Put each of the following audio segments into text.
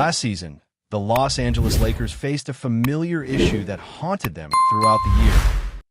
Last season, the Los Angeles Lakers faced a familiar issue that haunted them throughout the year: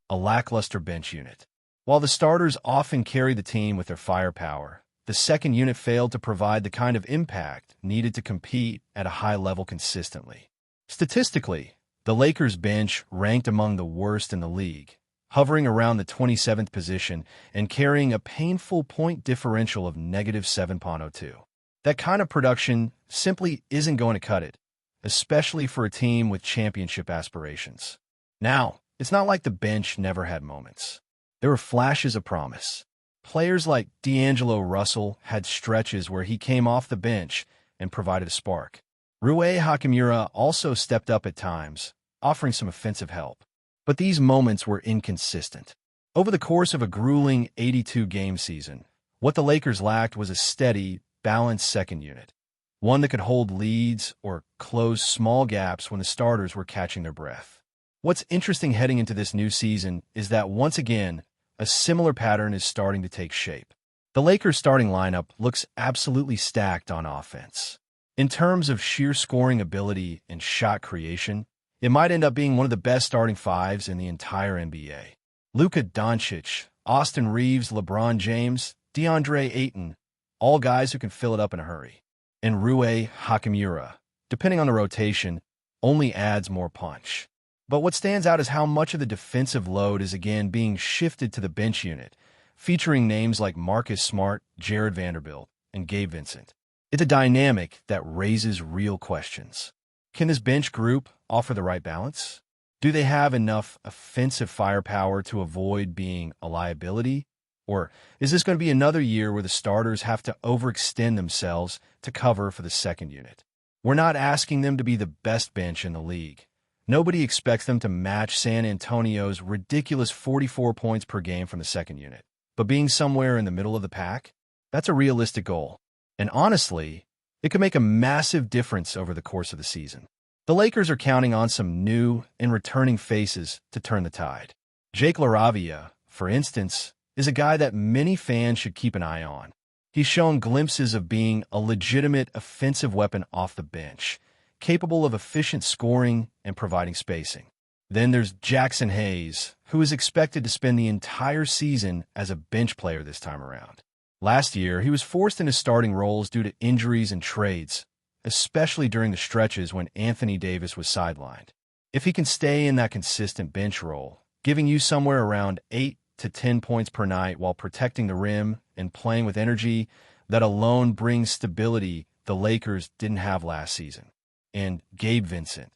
a lackluster bench unit. While the starters often carry the team with their firepower, the second unit failed to provide the kind of impact needed to compete at a high level consistently. Statistically, the Lakers' bench ranked among the worst in the league, hovering around the 27th position and carrying a painful point differential of -7.02. That kind of production simply isn't going to cut it, especially for a team with championship aspirations. Now, it's not like the bench never had moments. There were flashes of promise. Players like D'Angelo Russell had stretches where he came off the bench and provided a spark. Rui Hachimura also stepped up at times, offering some offensive help. But these moments were inconsistent. Over the course of a grueling 82-game season, what the Lakers lacked was a steady, balanced second unit, one that could hold leads or close small gaps when the starters were catching their breath. What's interesting heading into this new season is that once again, a similar pattern is starting to take shape. The Lakers' starting lineup looks absolutely stacked on offense. In terms of sheer scoring ability and shot creation, it might end up being one of the best starting fives in the entire NBA. Luka Doncic, Austin Reeves, LeBron James, DeAndre Ayton, all guys who can fill it up in a hurry. And Rui Hachimura, depending on the rotation, only adds more punch. But what stands out is how much of the defensive load is again being shifted to the bench unit, featuring names like Marcus Smart, Jared Vanderbilt, and Gabe Vincent. It's a dynamic that raises real questions. Can this bench group offer the right balance? Do they have enough offensive firepower to avoid being a liability? Or is this going to be another year where the starters have to overextend themselves to cover for the second unit? We're not asking them to be the best bench in the league. Nobody expects them to match San Antonio's ridiculous 44 points per game from the second unit. But being somewhere in the middle of the pack, that's a realistic goal. And honestly, it could make a massive difference over the course of the season. The Lakers are counting on some new and returning faces to turn the tide. Jake LaRavia, for instance, is a guy that many fans should keep an eye on. He's shown glimpses of being a legitimate offensive weapon off the bench, capable of efficient scoring and providing spacing. Then there's Jackson Hayes, who is expected to spend the entire season as a bench player this time around. Last year, he was forced into starting roles due to injuries and trades, especially during the stretches when Anthony Davis was sidelined. If he can stay in that consistent bench role, giving you somewhere around 8 to 10 points per night while protecting the rim and playing with energy, that alone brings stability the Lakers didn't have last season. And Gabe Vincent.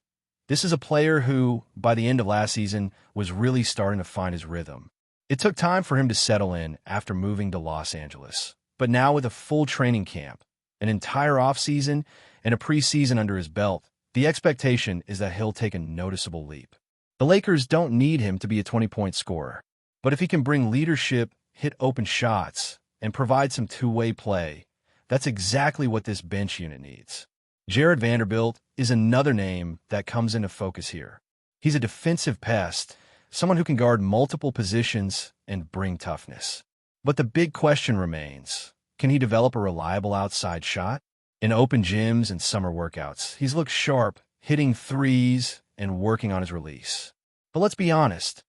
This is a player who, by the end of last season, was really starting to find his rhythm. It took time for him to settle in after moving to Los Angeles. But now with a full training camp, an entire offseason, and a preseason under his belt, the expectation is that he'll take a noticeable leap. The Lakers don't need him to be a 20-point scorer. But if he can bring leadership, hit open shots, and provide some two-way play, that's exactly what this bench unit needs. Jared Vanderbilt is another name that comes into focus here. He's a defensive pest, someone who can guard multiple positions and bring toughness. But the big question remains, can he develop a reliable outside shot? In open gyms and summer workouts, he's looked sharp, hitting threes and working on his release. But let's be honest,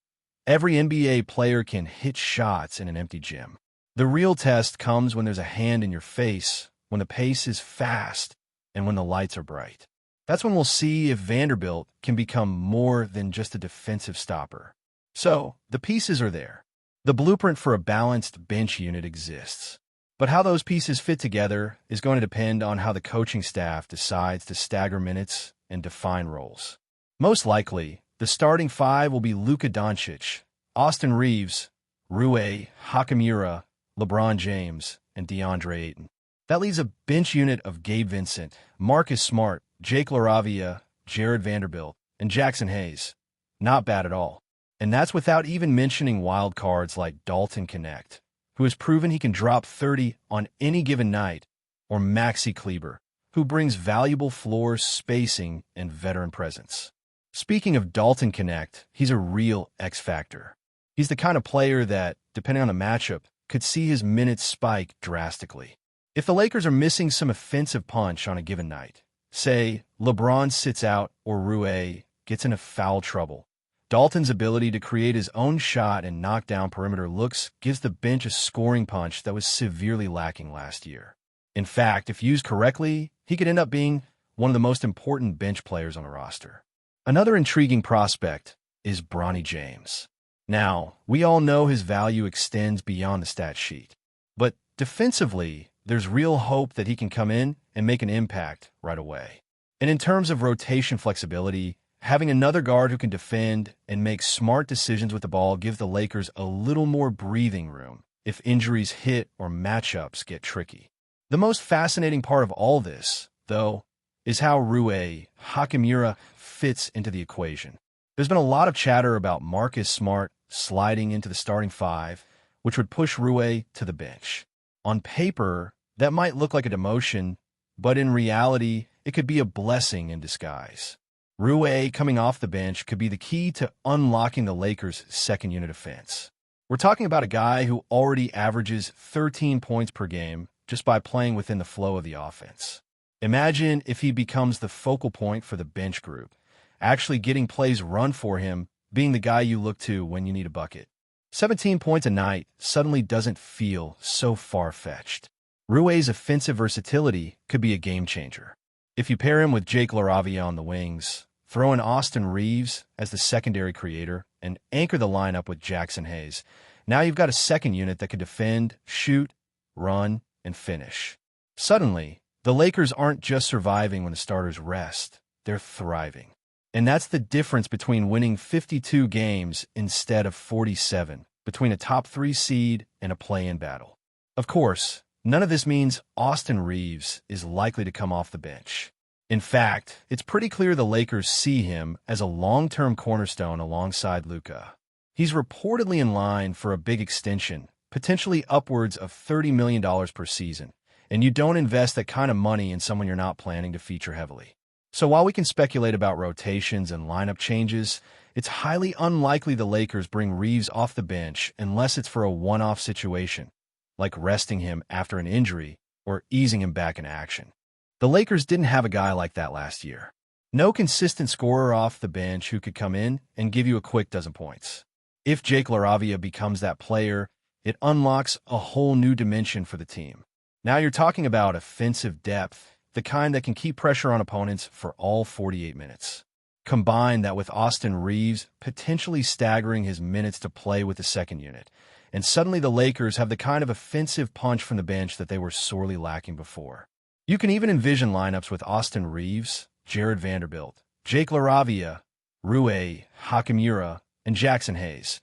every NBA player can hit shots in an empty gym. The real test comes when there's a hand in your face, when the pace is fast, and when the lights are bright. That's when we'll see if Vanderbilt can become more than just a defensive stopper. So, the pieces are there. The blueprint for a balanced bench unit exists. But how those pieces fit together is going to depend on how the coaching staff decides to stagger minutes and define roles. Most likely, the starting five will be Luka Doncic, Austin Reeves, Rui Hachimura, LeBron James, and DeAndre Ayton. That leaves a bench unit of Gabe Vincent, Marcus Smart, Jake LaRavia, Jared Vanderbilt, and Jackson Hayes. Not bad at all. And that's without even mentioning wild cards like Dalton Connect, who has proven he can drop 30 on any given night, or Maxi Kleber, who brings valuable floor spacing and veteran presence. Speaking of Dalton Connect, he's a real X-factor. He's the kind of player that, depending on the matchup, could see his minutes spike drastically. If the Lakers are missing some offensive punch on a given night, Say, LeBron sits out or Rui gets into foul trouble. Dalton's ability to create his own shot and knock down perimeter looks gives the bench a scoring punch that was severely lacking last year. In fact, if used correctly, he could end up being one of the most important bench players on the roster. Another intriguing prospect is Bronny James. Now, we all know his value extends beyond the stat sheet. But defensively, there's real hope that he can come in and make an impact right away. And in terms of rotation flexibility, having another guard who can defend and make smart decisions with the ball gives the Lakers a little more breathing room if injuries hit or matchups get tricky. The most fascinating part of all this, though, is how Rui Hachimura fits into the equation. There's been a lot of chatter about Marcus Smart sliding into the starting five, which would push Rui to the bench. On paper, that might look like a demotion, but in reality, it could be a blessing in disguise. Rui coming off the bench could be the key to unlocking the Lakers' second unit offense. We're talking about a guy who already averages 13 points per game just by playing within the flow of the offense. Imagine if he becomes the focal point for the bench group, actually getting plays run for him, being the guy you look to when you need a bucket. 17 points a night suddenly doesn't feel so far-fetched. Rui's offensive versatility could be a game-changer. If you pair him with Jake LaRavia on the wings, throw in Austin Reeves as the secondary creator, and anchor the lineup with Jackson Hayes, now you've got a second unit that can defend, shoot, run, and finish. Suddenly, the Lakers aren't just surviving when the starters rest, they're thriving. And that's the difference between winning 52 games instead of 47, between a top 3 seed and a play-in battle. Of course, none of this means Austin Reeves is likely to come off the bench. In fact, it's pretty clear the Lakers see him as a long-term cornerstone alongside Luka. He's reportedly in line for a big extension, potentially upwards of $30 million per season, and you don't invest that kind of money in someone you're not planning to feature heavily. So while we can speculate about rotations and lineup changes, it's highly unlikely the Lakers bring Reeves off the bench unless it's for a one-off situation, like resting him after an injury or easing him back in action. The Lakers didn't have a guy like that last year. No consistent scorer off the bench who could come in and give you a quick dozen points. If Jake LaRavia becomes that player, it unlocks a whole new dimension for the team. Now you're talking about offensive depth, the kind that can keep pressure on opponents for all 48 minutes. Combine that with Austin Reeves potentially staggering his minutes to play with the second unit, and suddenly the Lakers have the kind of offensive punch from the bench that they were sorely lacking before. You can even envision lineups with Austin Reeves, Jared Vanderbilt, Jake LaRavia, Rui Hachimura, and Jackson Hayes,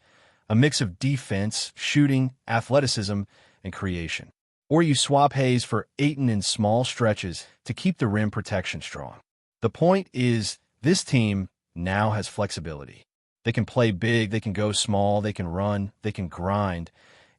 a mix of defense, shooting, athleticism, and creation. Or you swap Hayes for Ayton in small stretches to keep the rim protection strong. The point is, this team now has flexibility. They can play big, they can go small, they can run, they can grind,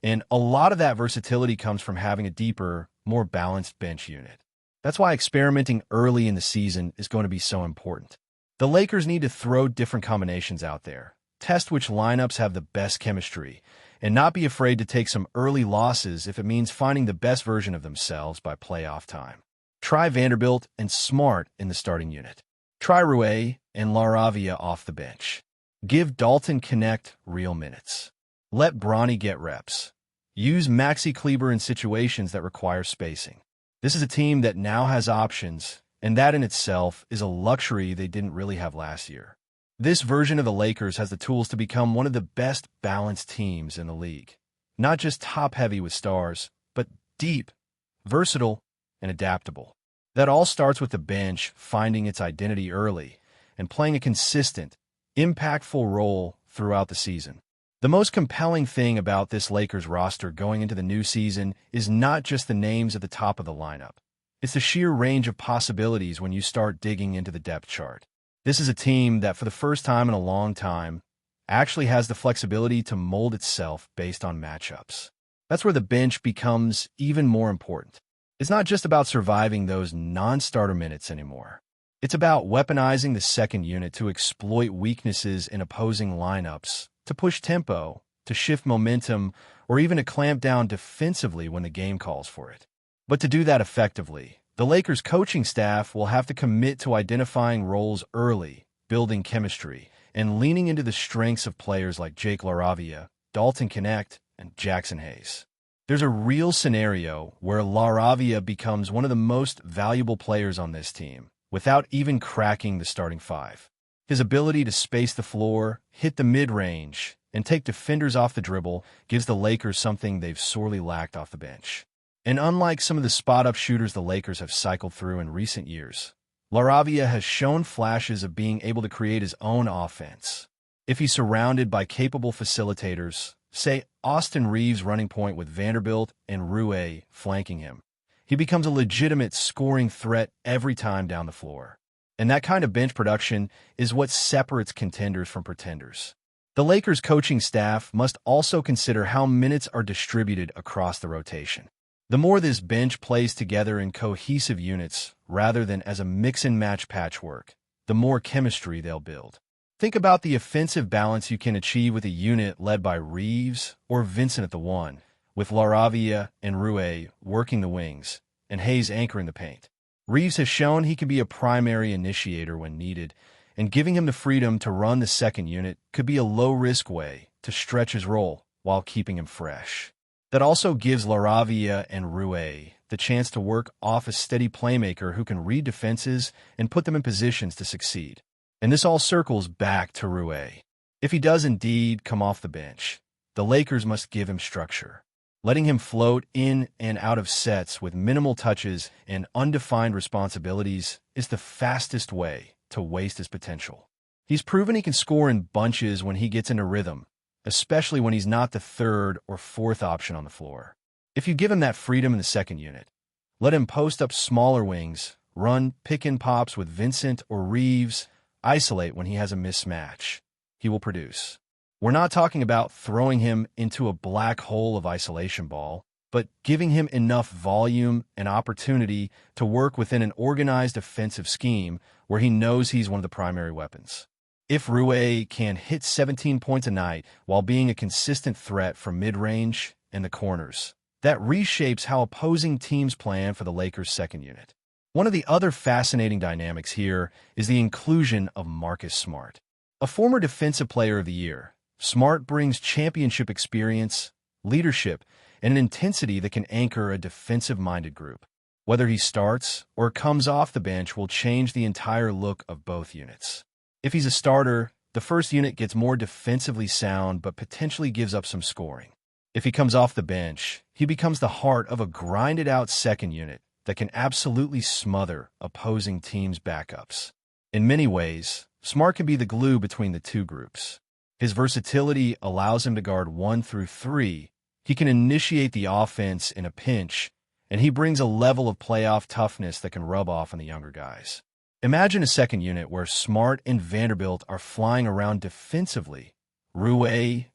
and a lot of that versatility comes from having a deeper, more balanced bench unit. That's why experimenting early in the season is going to be so important. The Lakers need to throw different combinations out there, test which lineups have the best chemistry, and not be afraid to take some early losses if it means finding the best version of themselves by playoff time. Try Vanderbilt and Smart in the starting unit. Try Rui and LaRavia off the bench. Give Dalton Connect real minutes. Let Bronny get reps. Use Maxi Kleber in situations that require spacing. This is a team that now has options, and that in itself is a luxury they didn't really have last year. This version of the Lakers has the tools to become one of the best balanced teams in the league. Not just top-heavy with stars, but deep, versatile, and adaptable. That all starts with the bench finding its identity early and playing a consistent, impactful role throughout the season. The most compelling thing about this Lakers roster going into the new season is not just the names at the top of the lineup. It's the sheer range of possibilities when you start digging into the depth chart. This is a team that, for the first time in a long time, actually has the flexibility to mold itself based on matchups. That's where the bench becomes even more important. It's not just about surviving those non-starter minutes anymore. It's about weaponizing the second unit to exploit weaknesses in opposing lineups, to push tempo, to shift momentum, or even to clamp down defensively when the game calls for it. But to do that effectively, The Lakers coaching staff will have to commit to identifying roles early, building chemistry, and leaning into the strengths of players like Jake LaRavia, Dalton Knecht, and Jackson Hayes. There's a real scenario where LaRavia becomes one of the most valuable players on this team, without even cracking the starting five. His ability to space the floor, hit the mid-range, and take defenders off the dribble gives the Lakers something they've sorely lacked off the bench. And unlike some of the spot-up shooters the Lakers have cycled through in recent years, LaRavia has shown flashes of being able to create his own offense. If he's surrounded by capable facilitators, say Austin Reeves running point with Vanderbilt and Rue flanking him, he becomes a legitimate scoring threat every time down the floor. And that kind of bench production is what separates contenders from pretenders. The Lakers coaching staff must also consider how minutes are distributed across the rotation. The more this bench plays together in cohesive units rather than as a mix-and-match patchwork, the more chemistry they'll build. Think about the offensive balance you can achieve with a unit led by Reeves or Vincent at the one, with LaRavia and Rue working the wings, and Hayes anchoring the paint. Reeves has shown he can be a primary initiator when needed, and giving him the freedom to run the second unit could be a low-risk way to stretch his role while keeping him fresh. That also gives LaRavia and Rue the chance to work off a steady playmaker who can read defenses and put them in positions to succeed. And this all circles back to Rue. If he does indeed come off the bench, the Lakers must give him structure. Letting him float in and out of sets with minimal touches and undefined responsibilities is the fastest way to waste his potential. He's proven he can score in bunches when he gets into rhythm, especially when he's not the third or fourth option on the floor. If you give him that freedom in the second unit, let him post up smaller wings, run pick-and-pops with Vincent or Reeves, isolate when he has a mismatch, he will produce. We're not talking about throwing him into a black hole of isolation ball, but giving him enough volume and opportunity to work within an organized offensive scheme where he knows he's one of the primary weapons. If Rue can hit 17 points a night while being a consistent threat from mid-range and the corners, that reshapes how opposing teams plan for the Lakers' second unit. One of the other fascinating dynamics here is the inclusion of Marcus Smart. A former Defensive Player of the Year, Smart brings championship experience, leadership, and an intensity that can anchor a defensive-minded group. Whether he starts or comes off the bench will change the entire look of both units. If he's a starter, the first unit gets more defensively sound but potentially gives up some scoring. If he comes off the bench, he becomes the heart of a grinded-out second unit that can absolutely smother opposing teams' backups. In many ways, Smart can be the glue between the two groups. His versatility allows him to guard 1 through 3. He can initiate the offense in a pinch, and he brings a level of playoff toughness that can rub off on the younger guys. Imagine a second unit where Smart and Vanderbilt are flying around defensively. Rue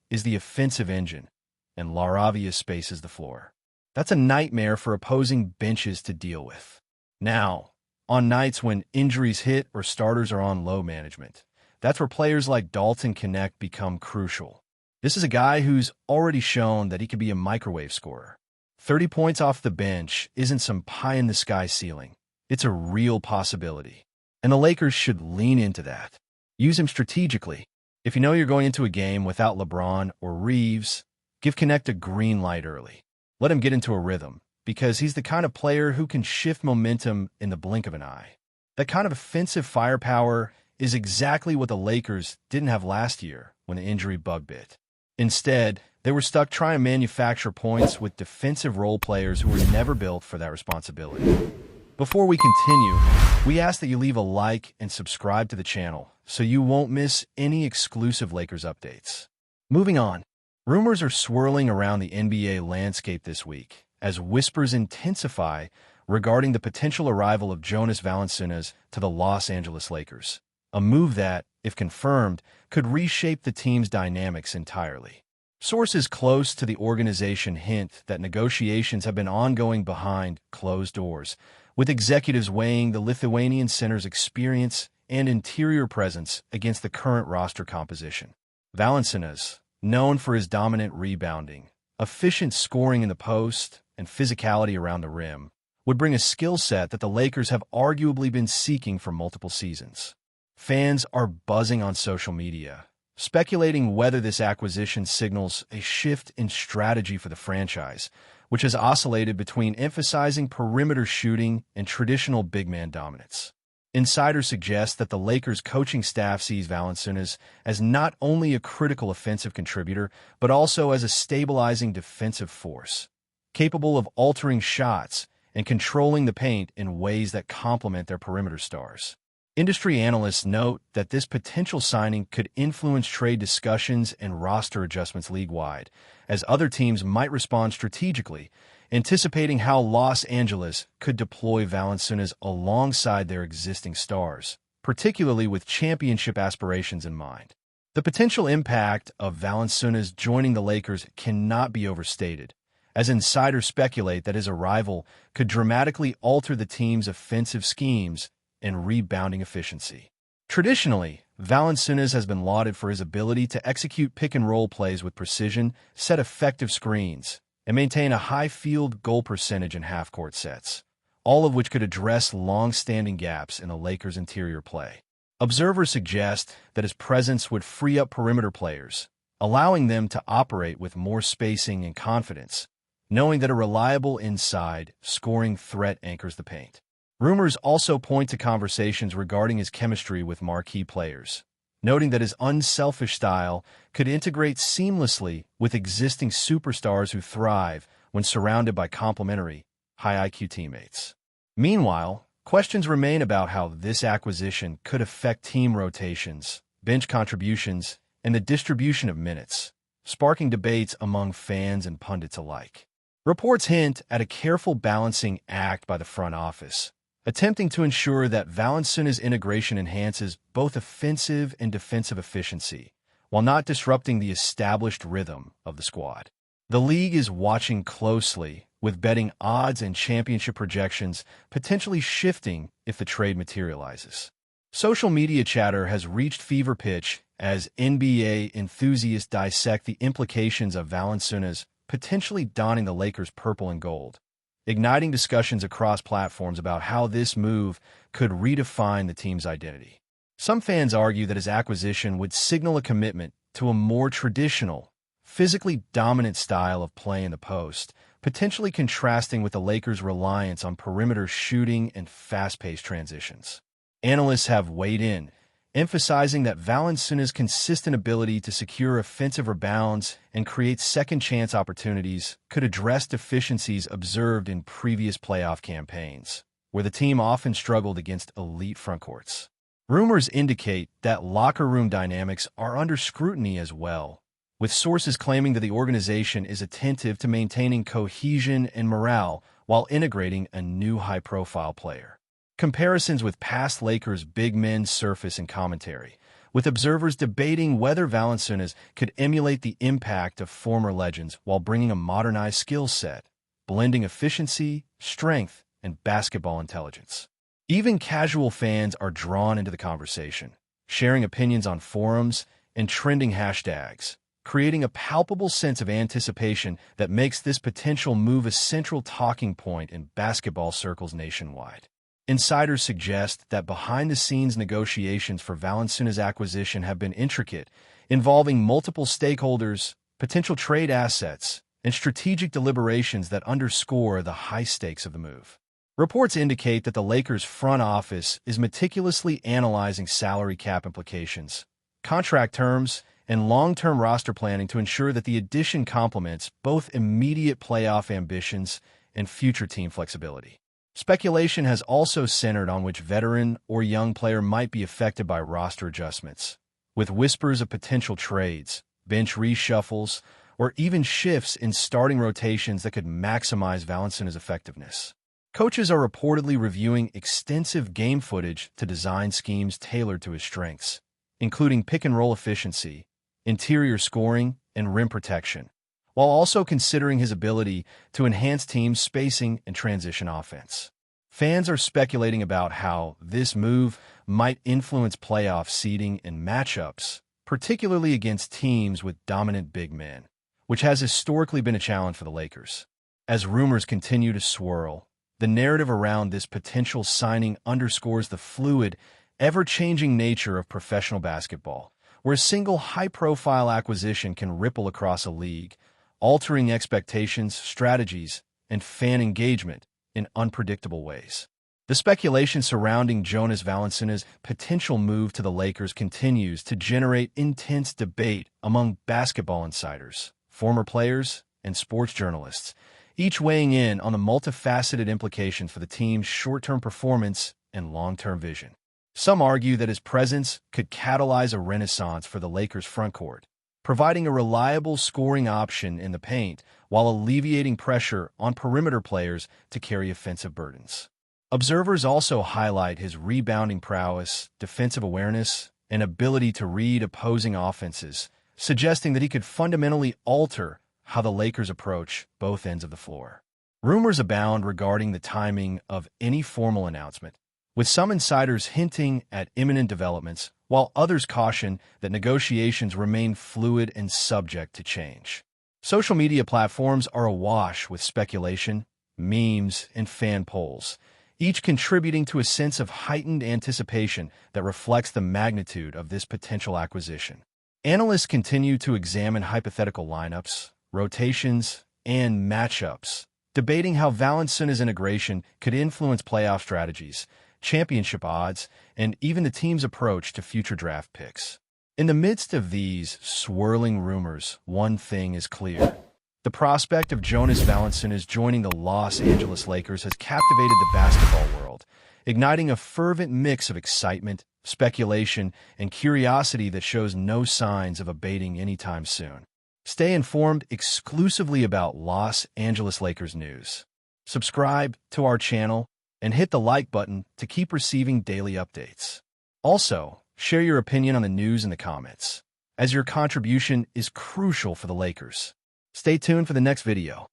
is the offensive engine, and LaRavia spaces the floor. That's a nightmare for opposing benches to deal with. Now, on nights when injuries hit or starters are on low management, that's where players like Dalton Knecht become crucial. This is a guy who's already shown that he can be a microwave scorer. 30 points off the bench isn't some pie-in-the-sky ceiling. It's a real possibility. And the Lakers should lean into that. Use him strategically. If you know you're going into a game without LeBron or Reeves, give Knecht a green light early. Let him get into a rhythm, because he's the kind of player who can shift momentum in the blink of an eye. That kind of offensive firepower is exactly what the Lakers didn't have last year when the injury bug bit. Instead, they were stuck trying to manufacture points with defensive role players who were never built for that responsibility. Before we continue, we ask that you leave a like and subscribe to the channel so you won't miss any exclusive Lakers updates. Moving on, rumors are swirling around the NBA landscape this week as whispers intensify regarding the potential arrival of Jonas Valanciunas to the Los Angeles Lakers, a move that, if confirmed, could reshape the team's dynamics entirely. Sources close to the organization hint that negotiations have been ongoing behind closed doors, with executives weighing the Lithuanian center's experience and interior presence against the current roster composition. Valanciunas, known for his dominant rebounding, efficient scoring in the post, and physicality around the rim, would bring a skill set that the Lakers have arguably been seeking for multiple seasons. Fans are buzzing on social media, speculating whether this acquisition signals a shift in strategy for the franchise, which has oscillated between emphasizing perimeter shooting and traditional big man dominance. Insiders suggest that the Lakers coaching staff sees Valanciunas as not only a critical offensive contributor, but also as a stabilizing defensive force, capable of altering shots and controlling the paint in ways that complement their perimeter stars. Industry analysts note that this potential signing could influence trade discussions and roster adjustments league-wide, as other teams might respond strategically, anticipating how Los Angeles could deploy Valanciunas alongside their existing stars, particularly with championship aspirations in mind. The potential impact of Valanciunas joining the Lakers cannot be overstated, as insiders speculate that his arrival could dramatically alter the team's offensive schemes and rebounding efficiency. Traditionally, Valanciunas has been lauded for his ability to execute pick-and-roll plays with precision, set effective screens, and maintain a high field goal percentage in half-court sets, all of which could address long-standing gaps in the Lakers' interior play. Observers suggest that his presence would free up perimeter players, allowing them to operate with more spacing and confidence, knowing that a reliable inside scoring threat anchors the paint. Rumors also point to conversations regarding his chemistry with marquee players, noting that his unselfish style could integrate seamlessly with existing superstars who thrive when surrounded by complementary, high-IQ teammates. Meanwhile, questions remain about how this acquisition could affect team rotations, bench contributions, and the distribution of minutes, sparking debates among fans and pundits alike. Reports hint at a careful balancing act by the front office, attempting to ensure that Valanciunas' integration enhances both offensive and defensive efficiency, while not disrupting the established rhythm of the squad. The league is watching closely, with betting odds and championship projections potentially shifting if the trade materializes. Social media chatter has reached fever pitch as NBA enthusiasts dissect the implications of Valanciunas potentially donning the Lakers' purple and gold, igniting discussions across platforms about how this move could redefine the team's identity. Some fans argue that his acquisition would signal a commitment to a more traditional, physically dominant style of play in the post, potentially contrasting with the Lakers' reliance on perimeter shooting and fast-paced transitions. Analysts have weighed in, emphasizing that Valanciunas' consistent ability to secure offensive rebounds and create second-chance opportunities could address deficiencies observed in previous playoff campaigns, where the team often struggled against elite frontcourts. Rumors indicate that locker room dynamics are under scrutiny as well, with sources claiming that the organization is attentive to maintaining cohesion and morale while integrating a new high-profile player. Comparisons with past Lakers big men surface in commentary, with observers debating whether Valanciunas could emulate the impact of former legends while bringing a modernized skill set, blending efficiency, strength, and basketball intelligence. Even casual fans are drawn into the conversation, sharing opinions on forums and trending hashtags, creating a palpable sense of anticipation that makes this potential move a central talking point in basketball circles nationwide. Insiders suggest that behind-the-scenes negotiations for Valanciunas' acquisition have been intricate, involving multiple stakeholders, potential trade assets, and strategic deliberations that underscore the high stakes of the move. Reports indicate that the Lakers' front office is meticulously analyzing salary cap implications, contract terms, and long-term roster planning to ensure that the addition complements both immediate playoff ambitions and future team flexibility. Speculation has also centered on which veteran or young player might be affected by roster adjustments, with whispers of potential trades, bench reshuffles, or even shifts in starting rotations that could maximize Valanciunas' effectiveness. Coaches are reportedly reviewing extensive game footage to design schemes tailored to his strengths, including pick-and-roll efficiency, interior scoring, and rim protection, while also considering his ability to enhance teams' spacing and transition offense. Fans are speculating about how this move might influence playoff seeding and matchups, particularly against teams with dominant big men, which has historically been a challenge for the Lakers. As rumors continue to swirl, The narrative around this potential signing underscores the fluid, ever-changing nature of professional basketball, where a single high-profile acquisition can ripple across a league, altering expectations, strategies, and fan engagement in unpredictable ways. The speculation surrounding Jonas Valanciunas' potential move to the Lakers continues to generate intense debate among basketball insiders, former players, and sports journalists, each weighing in on the multifaceted implications for the team's short-term performance and long-term vision. Some argue that his presence could catalyze a renaissance for the Lakers' frontcourt, providing a reliable scoring option in the paint while alleviating pressure on perimeter players to carry offensive burdens. Observers also highlight his rebounding prowess, defensive awareness, and ability to read opposing offenses, suggesting that he could fundamentally alter how the Lakers approach both ends of the floor. Rumors abound regarding the timing of any formal announcement, with some insiders hinting at imminent developments, while others caution that negotiations remain fluid and subject to change. Social media platforms are awash with speculation, memes, and fan polls, each contributing to a sense of heightened anticipation that reflects the magnitude of this potential acquisition. Analysts continue to examine hypothetical lineups, rotations, and matchups, debating how Valanciunas' integration could influence playoff strategies, championship odds, and even the team's approach to future draft picks. In the midst of these swirling rumors, one thing is clear. The prospect of Jonas Valanciunas joining the Los Angeles Lakers has captivated the basketball world, igniting a fervent mix of excitement, speculation, and curiosity that shows no signs of abating anytime soon. Stay informed exclusively about Los Angeles Lakers news. Subscribe to our channel and hit the like button to keep receiving daily updates. Also, share your opinion on the news in the comments, as your contribution is crucial for the Lakers. Stay tuned for the next video.